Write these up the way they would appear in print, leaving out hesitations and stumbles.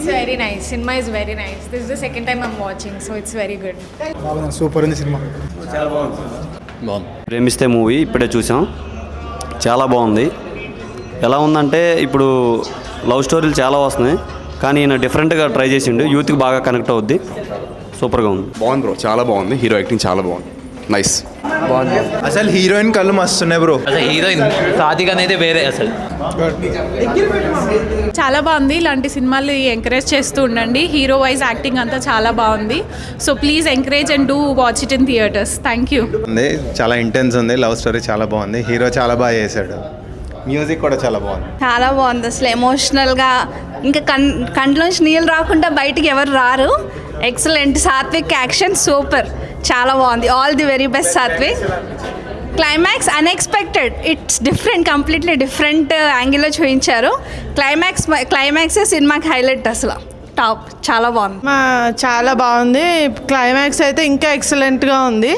It's very nice. Cinema is very nice. This is the second time I'm watching, so it's very good. Super ఉంది cinema. చాలా బాగుంది. ప్రేమిస్తే movie ఇప్పుడే చూసాం, చాలా బాగుంది. ఎలా ఉందంటే ఇప్పుడు లవ్ స్టోరీలు చాలా వస్తున్నాయి, కానీ ఈయన డిఫరెంట్గా ట్రై చేసిండు, యూత్కి బాగా కనెక్ట్ అవుద్ది. సూపర్గా ఉంది. బాగుంది బ్రో, చాలా బాగుంది. హీరో యాక్టింగ్ చాలా బాగుంది, నైస్. బాగుంది. అసలు హీరోయిన్ కళ్ళు మస్తున్నాయి బ్రో. అసలు హీరోయిన్ సాధిక అనేది వేరే అసలు. చాలా బాగుంది. ఇలాంటి సినిమాలు ఎంకరేజ్ చేస్తూ ఉండండి. హీరో వైజ్ యాక్టింగ్ అంతా చాలా బాగుంది. So please encourage and do watch it in theatres. Thank you. చాలా ఇంటెన్స్ ఉంది, లవ్ స్టోరీ చాలా బాగుంది, హీరో చాలా బాగా చేశాడు, మ్యూజిక్ కూడా చాలా బాగుంది. చాలా బాగుంది. అసలు ఎమోషనల్గా ఇంకా కంట్లోంచి నీళ్ళు రాకుండా బయటికి ఎవరు రారు. ఎక్సలెంట్. సాత్విక్ యాక్షన్ సూపర్, చాలా బాగుంది. All the very best Satvik. Climax unexpected, it's different, completely different యాంగిల్లో చూపించారు. క్లైమాక్సే సినిమాకి హైలైట్. అసలు టాప్, చాలా బాగుంది. చాలా బాగుంది. క్లైమాక్స్ అయితే ఇంకా ఎక్సలెంట్గా ఉంది.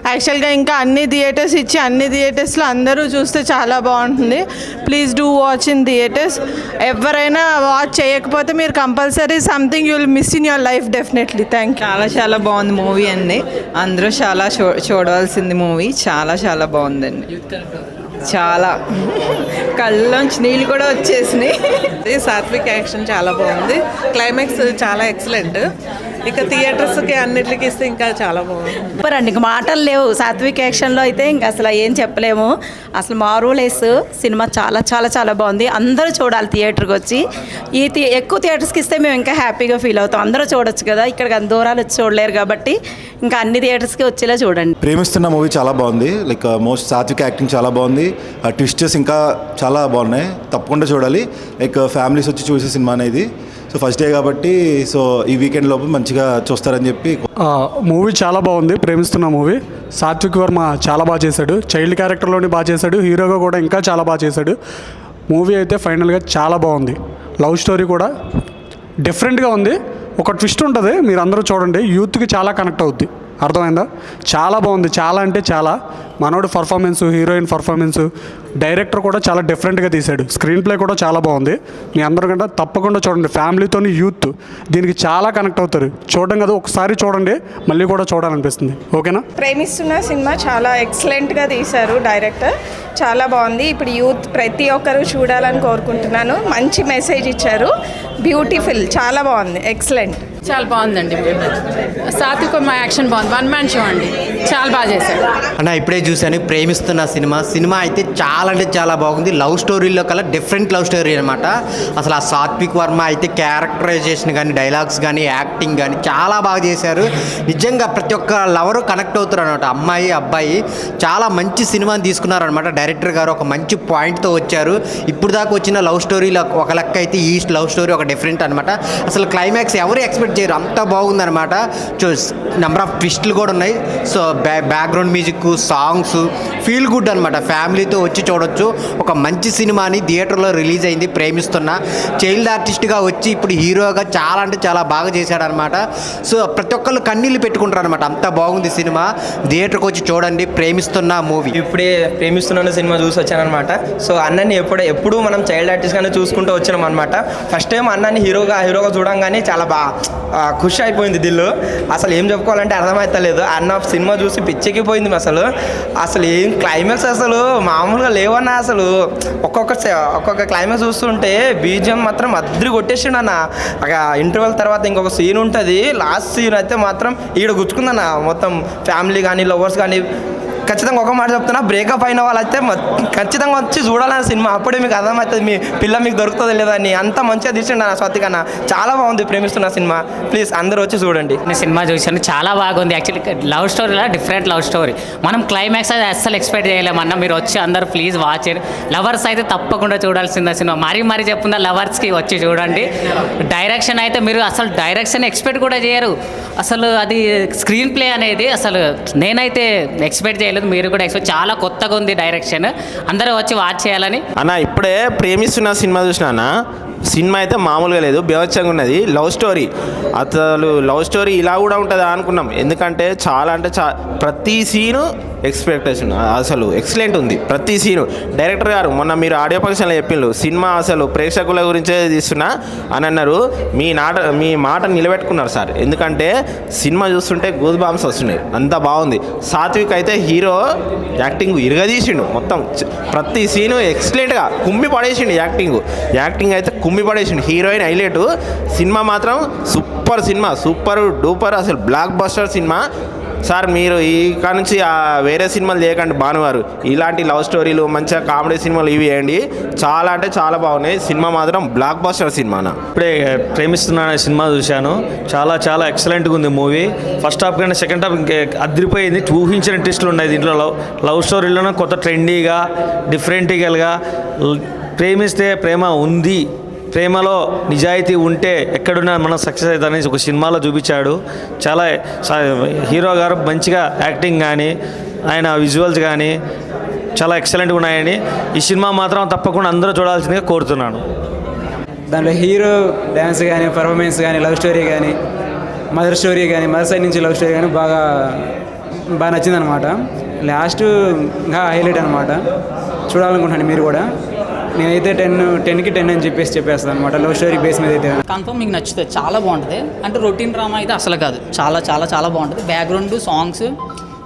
యాక్చువల్గా ఇంకా అన్ని థియేటర్స్ ఇచ్చి అన్ని థియేటర్స్లో అందరూ చూస్తే చాలా బాగుంటుంది. Please do watch in theatres. ఎవరైనా వాచ్ చేయకపోతే మీరు compulsory something you will miss in your life definitely. Thank you. చాలా బాగుంది మూవీ అండి. అందరూ చాలా చూడవలసింది మూవీ. చాలా బాగుందండి. చాలా కళ్ళలోంచి నీళ్ళు కూడా వచ్చేసినాయి. సాత్విక్ యాక్షన్ చాలా బాగుంది. క్లైమాక్స్ చాలా ఎక్సలెంట్. ఇక థియేటర్స్కి అన్నిటికి ఇస్తే ఇంకా చాలా బాగుంది. సూపర్ అండి, ఇంక మాటలు లేవు. సాత్విక్ యాక్షన్లో అయితే ఇంకా అసలు ఏం చెప్పలేము. అసలు మారూలెస్ సినిమా చాలా చాలా చాలా బాగుంది. అందరూ చూడాలి థియేటర్కి వచ్చి. ఎక్కువ థియేటర్స్కి ఇస్తే మేము ఇంకా హ్యాపీగా ఫీల్ అవుతాం. అందరూ చూడొచ్చు కదా, ఇక్కడికి అంత దూరాలు వచ్చి చూడలేరు కాబట్టి ఇంకా అన్ని థియేటర్స్కి వచ్చేలా చూడండి. ప్రేమిస్తున్న మూవీ చాలా బాగుంది. లైక్ మోస్ట్ సాత్విక్ యాక్టింగ్ చాలా బాగుంది. ట్విస్టర్స్ ఇంకా చాలా బాగున్నాయి, తప్పకుండా చూడాలి. లైక్ ఫ్యామిలీస్ వచ్చి చూసే సినిమా అనేది. సో ఫస్ట్ డే కాబట్టి సో ఈ వీకెండ్ లోపు మంచిగా చూస్తారని చెప్పి. మూవీ చాలా బాగుంది. ప్రేమిస్తున్న మూవీ. సాత్విక్ వర్మ చాలా బాగా చేశాడు. చైల్డ్ క్యారెక్టర్లోని బాగా చేశాడు, హీరోగా కూడా ఇంకా చాలా బాగా చేశాడు. మూవీ అయితే ఫైనల్గా చాలా బాగుంది. లవ్ స్టోరీ కూడా డిఫరెంట్గా ఉంది. ఒక ట్విస్ట్ ఉంటుంది, మీరు అందరూ చూడండి. యూత్కి చాలా కనెక్ట్ అవుద్ది. అర్థమైందా? చాలా బాగుంది. చాలా అంటే చాలా. మనోడు పర్ఫార్మెన్సు, హీరోయిన్ పర్ఫార్మెన్సు, డైరెక్టర్ కూడా చాలా డిఫరెంట్గా తీశాడు. స్క్రీన్ ప్లే కూడా చాలా బాగుంది. మీ అందరికంటే తప్పకుండా చూడండి. ఫ్యామిలీతోని యూత్ దీనికి చాలా కనెక్ట్ అవుతారు. చూడడం కదా, ఒకసారి చూడండి, మళ్ళీ కూడా చూడాలనిపిస్తుంది. ఓకేనా? ప్రేమిస్తున్న సినిమా చాలా ఎక్సలెంట్గా తీశారు డైరెక్టర్. చాలా బాగుంది. ఇప్పుడు యూత్ ప్రతి ఒక్కరూ చూడాలని కోరుకుంటున్నాను. మంచి మెసేజ్ ఇచ్చారు. బ్యూటిఫుల్, చాలా బాగుంది, ఎక్సలెంట్. చాలా బాగుందండి. సాత్విక్ మా యాక్షన్ బాగుంది. వన్ మ్యాన్ షో అండి, చాలా బాగా చేశాడు. అన్న ఇప్పుడే చూశాను ప్రేమిస్తున్న సినిమా అయితే చాలా అంటే చాలా బాగుంది. లవ్ స్టోరీలో కల్లా డిఫరెంట్ లవ్ స్టోరీ అనమాట. అసలు ఆ సాత్విక్ వర్మ అయితే క్యారెక్టరైజేషన్ కానీ, డైలాగ్స్ కానీ, యాక్టింగ్ కానీ చాలా బాగా చేశారు. నిజంగా ప్రతి ఒక్క లవరు కనెక్ట్ అవుతారు అనమాట. అమ్మాయి అబ్బాయి చాలా మంచి సినిమాని తీసుకున్నారనమాట. డైరెక్టర్ గారు ఒక మంచి పాయింట్తో వచ్చారు. ఇప్పుడు దాకా వచ్చిన లవ్ స్టోరీలో ఒక లెక్క అయితే ఈ లవ్ స్టోరీ ఒక డిఫరెంట్ అనమాట. అసలు క్లైమాక్స్ ఎవరు ఎక్స్పెక్ట్ చేయరు, అంత బాగుందనమాట. నెంబర్ ఆఫ్ ట్విస్టులు కూడా ఉన్నాయి. So background music, songs feel good అనమాట. ఫ్యామిలీతో వచ్చి చూడొచ్చు. ఒక మంచి సినిమాని థియేటర్లో రిలీజ్ అయింది. ప్రేమిస్తున్న చైల్డ్ ఆర్టిస్ట్గా వచ్చి ఇప్పుడు హీరోగా చాలా అంటే చాలా బాగా చేశాడనమాట. సో ప్రతి ఒక్కళ్ళు కన్నీళ్ళు పెట్టుకుంటారు అనమాట. అంత బాగుంది సినిమా. థియేటర్కి వచ్చి చూడండి ప్రేమిస్తున్న మూవీ. ఇప్పుడే ప్రేమిస్తున్న సినిమా చూసి వచ్చానమాట. సో అన్నని ఎప్పుడు మనం చైల్డ్ ఆర్టిస్ట్గానే చూసుకుంటూ వచ్చినాం అనమాట. ఫస్ట్ టైం అన్నని హీరోగా చూడంగానే చాలా ఖుషి అయిపోయింది దిల్లు. అసలు ఏం చెప్పుకోవాలంటే అర్థమవుతలేదు. అన్న సినిమా చూసి పిచ్చెక్కిపోయింది. అసలు ఏం క్లైమాక్స్ అసలు మామూలుగా లేవన్నా. అసలు ఒక్కొక్క క్లైమాక్స్ చూస్తుంటే బీజిఎం మాత్రం అద్దరి కొట్టేసిండు అన్న. ఇంటర్వెల్ తర్వాత ఇంకొక సీన్ ఉంటుంది. లాస్ట్ సీన్ అయితే మాత్రం ఈడ గుచ్చుకుందన్న. మొత్తం ఫ్యామిలీ కానీ, లవర్స్ కానీ ఖచ్చితంగా ఒక మాట చెప్తున్నా, బ్రేకప్ అయిన వాళ్ళైతే ఖచ్చితంగా వచ్చి చూడాలని సినిమా. అప్పుడే మీకు అర్థమవుతుంది మీ పిల్ల మీకు దొరుకుతుందో లేదా అని. అంత మంచిగా తీసిండు అన్న స్వాతిక్ అన్న. చాలా బాగుంది ప్రేమిస్తున్న సినిమా. ప్లీజ్ అందరూ వచ్చి చూడండి. సినిమా చూసాను, చాలా బాగుంది. యాక్చువల్లీ లవ్ స్టోరీలా డిఫరెంట్ లవ్ స్టోరీ. మనం క్లైమాక్స్ అయితే అస్సలు ఎక్స్పెక్ట్ చేయలేమన్నా. మీరు వచ్చి అందరూ ప్లీజ్ వాచ్ చేయండి. లవర్స్ అయితే తప్పకుండా చూడాల్సిందే సినిమా. మరీ చెప్పుందా, లవర్స్కి వచ్చి చూడండి. డైరెక్షన్ అయితే మీరు అసలు డైరెక్షన్ ఎక్స్పెక్ట్ కూడా చేయరు. అసలు అది స్క్రీన్ ప్లే అనేది అసలు నేనైతే ఎక్స్పెక్ట్ చేయలేదు. మీరు కూడా ఎక్స్పెక్ట్, చాలా కొత్తగా ఉంది డైరెక్షన్. అందరూ వచ్చి వాచ్ చేయాలని. అన్న ఇప్పుడే ప్రేమిస్తున్న సినిమా చూసినా. సినిమా అయితే మామూలుగా లేదు, బీభత్సంగా ఉన్నది. లవ్ స్టోరీ, అసలు లవ్ స్టోరీ ఇలా కూడా ఉంటుందా అనుకున్నాం. ఎందుకంటే చాలా అంటే ప్రతి సీను ఎక్స్పెక్టేషన్ అసలు ఎక్సలెంట్ ఉంది. ప్రతి సీను డైరెక్టర్ గారు మొన్న మీరు ఆడియో ఫంక్షన్లో చెప్పిండ్రు సినిమా అసలు ప్రేక్షకుల గురించే తీస్తున్నా అని అన్నారు. మీ మాట నిలబెట్టుకున్నారు సార్. ఎందుకంటే సినిమా చూస్తుంటే గూస్ బాంబ్స్ వస్తున్నాయి, అంత బాగుంది. సాత్విక్ అయితే హీరో యాక్టింగ్ ఇరగదీసిండు మొత్తం. ప్రతి సీను ఎక్సలెంట్గా కుమ్మి పడేసిండు. యాక్టింగ్ అయితే కుమ్మి పడేసిండు. Heroine highlight. సినిమా మాత్రం సూపర్ సినిమా, సూపర్ డూపర్, అసలు బ్లాక్ బస్టర్ సినిమా సార్. మీరు ఇక నుంచి వేరే సినిమాలు చేయకండి భానువారు, ఇలాంటి లవ్ స్టోరీలు మంచిగా కామెడీ సినిమాలు ఇవి వేయండి. చాలా అంటే చాలా బాగున్నాయి. సినిమా మాత్రం బ్లాక్ బస్టర్ సినిమానా. ఇప్పుడే ప్రేమిస్తున్నా అనే సినిమా చూశాను, చాలా ఎక్సలెంట్గా ఉంది మూవీ. ఫస్ట్ హాఫ్ కంటే సెకండ్ హాఫ్ ఇంకా అదిరిపోయింది. ఊహించిన ట్విస్టులు ఉన్నాయి దీంట్లో. లవ్ స్టోరీలోనే కొత్త ట్రెండీగా డిఫరెంట్గా ప్రేమిస్తే ప్రేమ ఉంది, ప్రేమలో నిజాయితీ ఉంటే ఎక్కడున్నా మనం సక్సెస్ అవుతామని ఒక సినిమాలో చూపించాడు. చాలా హీరో గారు మంచిగా యాక్టింగ్ కానీ ఆయన విజువల్స్ కానీ చాలా ఎక్సలెంట్గా ఉన్నాయని ఈ సినిమా మాత్రం తప్పకుండా అందరూ చూడాల్సిందిగా కోరుతున్నాను. దాంట్లో హీరో డ్యాన్స్ కానీ పర్ఫార్మెన్స్ కానీ లవ్ స్టోరీ కానీ మదర్ స్టోరీ కానీ మదర్ సైడ్ నుంచి లవ్ స్టోరీ కానీ బాగా నచ్చిందనమాట. లాస్ట్ ఇంకా హైలైట్ అనమాట. చూడాలనుకుంటున్నాను మీరు కూడా. నేనైతే 10కి 10 అని చెప్పేస్తాను అనమాట. లవ్ స్టోరీ బేస్ మీద అయితే కన్ఫర్మ్ మీకు నచ్చుతుంది, చాలా బాగుంటుంది. అంటే రొటీన్ డ్రామా అయితే అసలు కాదు, చాలా బాగుంటుంది. బ్యాక్గ్రౌండ్ సాంగ్స్,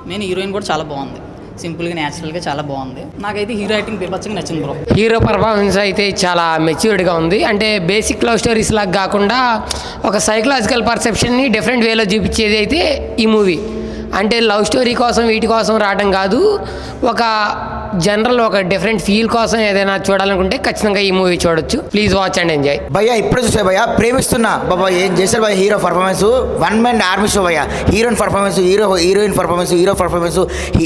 మెయిన్ హీరోయిన్ కూడా చాలా బాగుంది. సింపుల్గా న్యాచురల్గా చాలా బాగుంది. నాకైతే హీరో యాక్టింగ్ బీభత్సంగా నచ్చింది బ్రో. హీరో పర్ఫార్మెన్స్ అయితే చాలా మెచ్యూర్డ్గా ఉంది. అంటే బేసిక్ లవ్ స్టోరీస్ లాగా కాకుండా ఒక సైకలాజికల్ పర్సెప్షన్ని డిఫరెంట్ వేలో చూపించేది అయితే ఈ మూవీ. అంటే లవ్ స్టోరీ కోసం వీటి కోసం రావడం కాదు, ఒక జనరల్ ఒక డిఫరెంట్ ఫీల్ కోసం ఏదైనా చూడాలనుకుంటే ఖచ్చితంగా ఈ మూవీ చూడొచ్చు. Please watch and enjoy. భయ్యా ఇప్పుడే చూసా భయ్యా, ప్రేమిస్తున్నా బాబా ఏం చేశారు భయ్యా. Hero performance 1 man army show భయ్యా. Heroine performance, heroine performance, hero performance,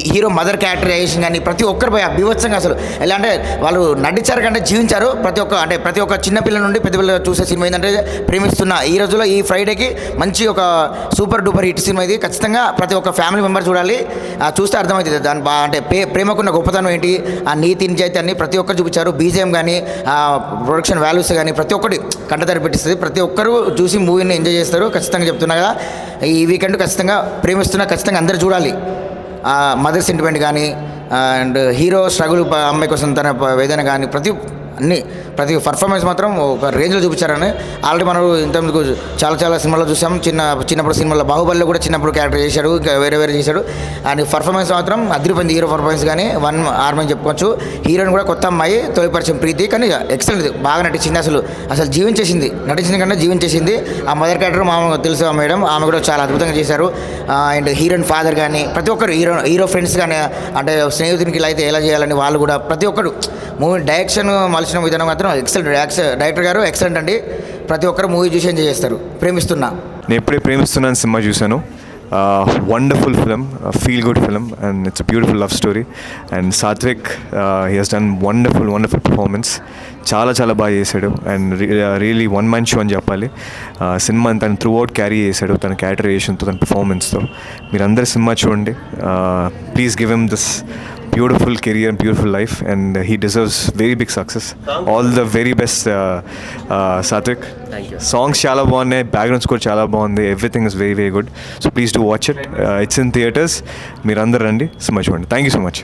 hero mother characterisation కానీ ప్రతి ఒక్కరు భయ్యా బీభత్సంగా. అసలు ఎలా అంటే వాళ్ళు నటించారు కంటే జీవించారు. ప్రతి ఒక్క చిన్నపిల్ల నుండి పెద్ద పిల్లలు చూసే సినిమా ఏంటంటే ప్రేమిస్తున్నా. ఈ రోజుల్లో ఈ ఫ్రైడేకి మంచి ఒక సూపర్ డూపర్ హిట్ సినిమా ఇది. ఖచ్చితంగా ప్రతి ఒక్క ఫ్యామిలీ మెంబర్ చూడాలి, చూస్తే అర్థమవుతుంది దాని అంటే ప్రేమకున్న గొప్పతనం ఏంటి, ఆ నీతి నిజాయితీ అన్ని ప్రతి ఒక్కరు చూపించారు. బీజేఎం కానీ ప్రొడక్షన్ వాల్యూస్ కానీ ప్రతి ఒక్కటి కంటతడి పెట్టిస్తుంది. ప్రతి ఒక్కరు చూసి మూవీని ఎంజాయ్ చేస్తారు. ఖచ్చితంగా చెప్తున్నా కదా, ఈ వీకెండ్ ఖచ్చితంగా ప్రేమిస్తున్నా ఖచ్చితంగా అందరూ చూడాలి. మదర్ సెంటిమెంట్ కానీ అండ్ హీరో స్ట్రగుల్ అమ్మాయి కోసం తన వేదన కానీ ప్రతి పర్ఫార్మెన్స్ మాత్రం ఒక రేంజ్లో చూపించారని. ఆల్రెడీ మనం ఇంతకు చాలా సినిమాల్లో చూసాం. చిన్నప్పుడు సినిమాలో బాహుబలిలో కూడా చిన్నప్పుడు క్యారెక్టర్ చేశాడు, ఇంకా వేరే చేశాడు. అండ్ పర్ఫార్మెన్స్ మాత్రం అదిరిపోయింది. హీరో పర్ఫార్మెన్స్ కానీ 1 ఆర్మీ అని చెప్పుకోవచ్చు. హీరోయిన్ కూడా కొత్త అమ్మాయి, తొలి పరిచయం ప్రీతి, కానీ ఎక్సలెంట్ బాగా నటించింది. అసలు జీవించేసింది, నటించిన కంటే జీవించేసింది. ఆ మదర్ క్యారెక్టర్ మామూలుగా తెలుసు ఆ మేడం, ఆమె కూడా చాలా అద్భుతంగా చేశారు. అండ్ హీరోయిన్ ఫాదర్ కానీ ప్రతి ఒక్కరు హీరో ఫ్రెండ్స్ కానీ అంటే స్నేహితునికి ఇలా అయితే ఎలా చేయాలని వాళ్ళు కూడా ప్రతి ఒక్కరు మూవీ డైరెక్షన్ మలిచిన విధానం మాత్రం ఎక్సలెంట్. డైరెక్టర్ గారు ఎక్సలెంట్ అండి. ప్రతి ఒక్కరు మూవీ చూసి ఎంజాయ్ చేస్తారు. ప్రేమిస్తున్నా. నేను ఎప్పుడే ప్రేమిస్తున్నాను సినిమా చూశాను. Wonderful film, feel good film, and it's a beautiful love story. And Satvik he he's done wonderful performance. చాలా బాగా చేశాడు. అండ్ రియలీ 1 man షో అని చెప్పాలి. సినిమా తను త్రూ అవుట్ క్యారీ చేశాడు, తన క్యారెక్టరైజేషన్తో, తన పర్ఫార్మెన్స్తో. మీరందరూ సినిమా చూడండి. Please give him this beautiful career and beautiful life, and he deserves very big success. All the very best, Satvik. Thank you. Songs chala bagunnai, background score chala bagundi, everything is very good. So please do watch it. It's in theaters. Meerandaru randi, cinema chudandi. Thank you so much.